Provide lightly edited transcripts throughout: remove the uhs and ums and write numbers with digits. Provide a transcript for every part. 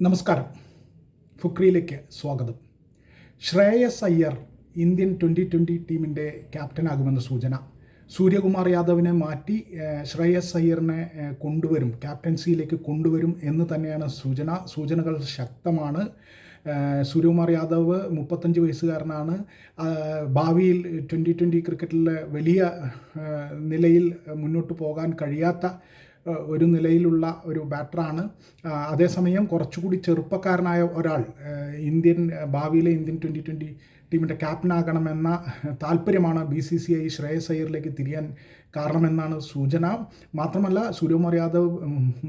നമസ്കാരം. ഫുക്രിയിലേക്ക് സ്വാഗതം. ശ്രേയസ് അയ്യർ ഇന്ത്യൻ 2020 ടീമിൻ്റെ ക്യാപ്റ്റനാകുമെന്ന സൂചന. സൂര്യകുമാർ യാദവിനെ മാറ്റി ശ്രേയസ് അയ്യറിനെ കൊണ്ടുവരും, ക്യാപ്റ്റൻസിയിലേക്ക് കൊണ്ടുവരും എന്ന് തന്നെയാണ് സൂചനകൾ ശക്തമാണ്. സൂര്യകുമാർ യാദവ് 35 വയസ്സുകാരനാണ്. ഭാവിയിൽ 2020 ക്രിക്കറ്റിൽ വലിയ നിലയിൽ മുന്നോട്ട് പോകാൻ കഴിയാത്ത ഒരു നിലയിലുള്ള ഒരു ബാറ്ററാണ്. അതേസമയം കുറച്ചുകൂടി ചെറുപ്പക്കാരനായ ഒരാൾ ഭാവിയിലെ ഇന്ത്യൻ 2020 ടീമിൻ്റെ ക്യാപ്റ്റനാകണമെന്ന താല്പര്യമാണ് BCCI ശ്രേയസ് അയ്യറിലേക്ക് തിരിയാൻ കാരണമെന്നാണ് സൂചന. മാത്രമല്ല, സൂര്യകുമാർ യാദവ്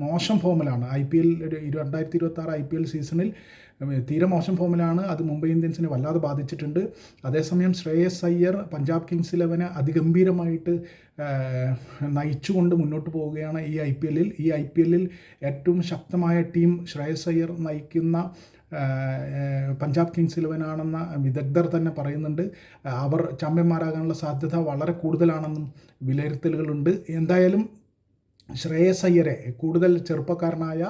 മോശം ഫോമിലാണ്. IPL 2026 IPL സീസണിൽ തീരെ മോശം ഫോമിലാണ്. അത് മുംബൈ ഇന്ത്യൻസിനെ വല്ലാതെ ബാധിച്ചിട്ടുണ്ട്. അതേസമയം ശ്രേയസ് അയ്യർ പഞ്ചാബ് കിങ്സ് 11 അതിഗംഭീരമായിട്ട് നയിച്ചുകൊണ്ട് മുന്നോട്ട് പോവുകയാണ് ഈ IPL ഏറ്റവും ശക്തമായ ടീം ശ്രേയസ് അയ്യർ നയിക്കുന്ന പഞ്ചാബ് കിങ്സ് 11 ആണെന്ന വിദഗ്ധർ തന്നെ പറയുന്നുണ്ട്. അവർ ചാമ്പ്യന്മാരാകാനുള്ള സാധ്യത വളരെ കൂടുതലാണെന്നും വിലയിരുത്തലുകളുണ്ട്. എന്തായാലും ശ്രേയസ് അയ്യരെ, കൂടുതൽ ചെറുപ്പക്കാരനായ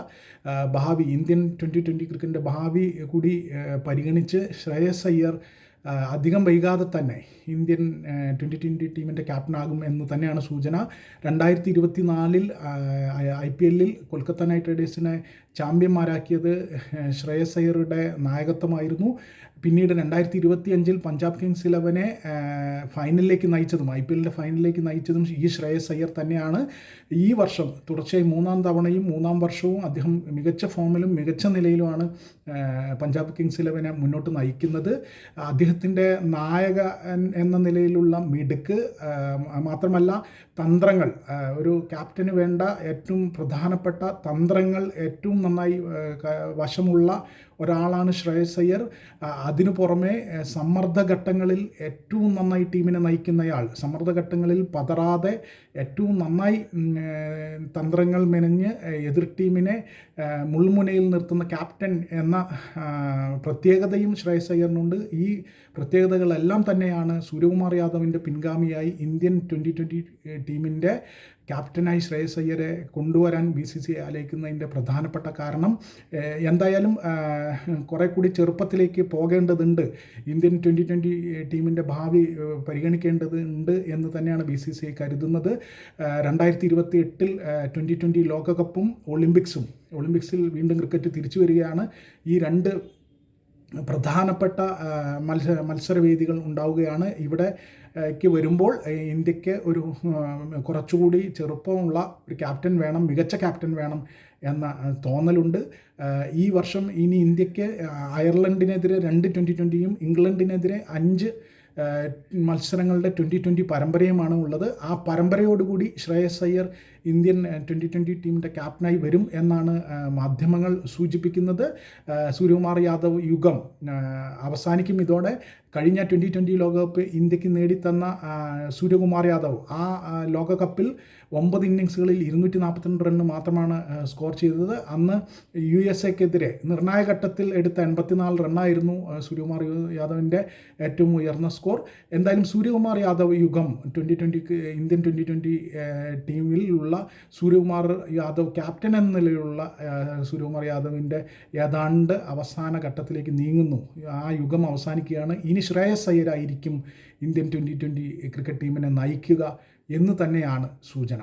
ഇന്ത്യൻ 2020 ക്രിക്കറ്റിൻ്റെ ഭാവി കൂടി പരിഗണിച്ച് ശ്രേയസ് അയ്യർ അധികം വൈകാതെ തന്നെ ഇന്ത്യൻ 2020 ടീമിൻ്റെ ക്യാപ്റ്റനാകും എന്ന് തന്നെയാണ് സൂചന. 2024 IPL കൊൽക്കത്ത നൈറ്റ് റൈഡേഴ്സിനെ ചാമ്പ്യന്മാരാക്കിയത് ശ്രേയസ് അയ്യറുടെ നായകത്വമായിരുന്നു. പിന്നീട് 2025 പഞ്ചാബ് കിങ്സ് 11 ഫൈനലിലേക്ക് നയിച്ചതും IPL ഫൈനലിലേക്ക് നയിച്ചതും ഈ ശ്രേയസ് അയ്യർ തന്നെയാണ്. ഈ വർഷം തുടർച്ചയായി മൂന്നാം വർഷവും അദ്ദേഹം മികച്ച ഫോമിലും മികച്ച നിലയിലുമാണ് പഞ്ചാബ് കിങ്സ് 11 മുന്നോട്ട് നയിക്കുന്നത്. അദ്ദേഹത്തിൻ്റെ നായക എന്ന നിലയിലുള്ള മിടുക്ക്, മാത്രമല്ല തന്ത്രങ്ങൾ, ഒരു ക്യാപ്റ്റന് വേണ്ട ഏറ്റവും പ്രധാനപ്പെട്ട തന്ത്രങ്ങൾ ഏറ്റവും നന്നായി വശമുള്ള ഒരാളാണ് ശ്രേയസ് അയ്യർ. അതിനു പുറമെ സമ്മർദ്ദഘട്ടങ്ങളിൽ ഏറ്റവും നന്നായി ടീമിനെ നയിക്കുന്നയാൾ, സമ്മർദ്ദഘട്ടങ്ങളിൽ പതറാതെ ഏറ്റവും നന്നായി തന്ത്രങ്ങൾ മെനഞ്ഞ് എതിർ ടീമിനെ മുൾമുനയിൽ നിർത്തുന്ന ക്യാപ്റ്റൻ എന്ന പ്രത്യേകതയും ശ്രേയസ് അയ്യറിനുണ്ട്. ഈ പ്രത്യേകതകളെല്ലാം തന്നെയാണ് സൂര്യകുമാർ യാദവിൻ്റെ പിൻഗാമിയായി ഇന്ത്യൻ 2020 ടീമിൻ്റെ ക്യാപ്റ്റനായി ശ്രേയസ് അയ്യരെ കൊണ്ടുവരാൻ BCCI ആലോചിക്കുന്നതിൻ്റെ പ്രധാനപ്പെട്ട കാരണം. എന്തായാലും കുറേ കൂടി ചെറുപ്പത്തിലേക്ക് പോകേണ്ടതുണ്ട്, ഇന്ത്യൻ 2020 ടീമിൻ്റെ ഭാവി പരിഗണിക്കേണ്ടതുണ്ട് എന്ന് തന്നെയാണ് BCCI കരുതുന്നത്. 2028 2020 ലോകകപ്പും ഒളിമ്പിക്സിൽ വീണ്ടും ക്രിക്കറ്റ് തിരിച്ചു വരികയാണ്. ഈ രണ്ട് പ്രധാനപ്പെട്ട മത്സരവേദികൾ ഉണ്ടാവുകയാണ്. ഇവിടേക്ക് വരുമ്പോൾ ഇന്ത്യക്ക് ഒരു കുറച്ചുകൂടി ചെറുപ്പമുള്ള ഒരു ക്യാപ്റ്റൻ വേണം, മികച്ച ക്യാപ്റ്റൻ വേണം എന്ന തോന്നലുണ്ട്. ഈ വർഷം ഇനി ഇന്ത്യക്ക് അയർലൻഡിനെതിരെ 2 2020യും ഇംഗ്ലണ്ടിനെതിരെ 5 മത്സരങ്ങളുടെ 2020 പരമ്പരയുമാണ് ഉള്ളത്. ആ പരമ്പരയോടുകൂടി ശ്രേയസ് അയ്യർ ഇന്ത്യൻ 2020 ടീമിൻ്റെ ക്യാപ്റ്റനായി വരും എന്നാണ് മാധ്യമങ്ങൾ സൂചിപ്പിക്കുന്നത്. സൂര്യകുമാർ യാദവ് യുഗം അവസാനിക്കും ഇതോടെ. കഴിഞ്ഞ 2020 ലോകകപ്പ് ഇന്ത്യക്ക് നേടിത്തന്ന സൂര്യകുമാർ യാദവ് ആ ലോകകപ്പിൽ 9 ഇന്നിങ്സുകളിൽ 242 റണ്ണ് മാത്രമാണ് സ്കോർ ചെയ്തത്. അന്ന് USA നിർണായക ഘട്ടത്തിൽ എടുത്ത 84 റണ്ണായിരുന്നു സൂര്യകുമാർ യാദവിൻ്റെ ഏറ്റവും ഉയർന്ന സ്കോർ. എന്തായാലും സൂര്യകുമാർ യാദവ് യുഗം ഇന്ത്യൻ 2020 ടീമിലുള്ള സൂര്യകുമാർ യാദവ് ക്യാപ്റ്റൻ എന്ന നിലയിലുള്ള സൂര്യകുമാർ യാദവിൻ്റെ ഏതാണ്ട് അവസാന ഘട്ടത്തിലേക്ക് നീങ്ങുന്നു. ആ യുഗം അവസാനിക്കുകയാണ്. ഇനി ശ്രേയസ് അയ്യരായിരിക്കും ഇന്ത്യൻ 2020 ക്രിക്കറ്റ് ടീമിനെ നയിക്കുക എന്ന് തന്നെയാണ് സൂചന.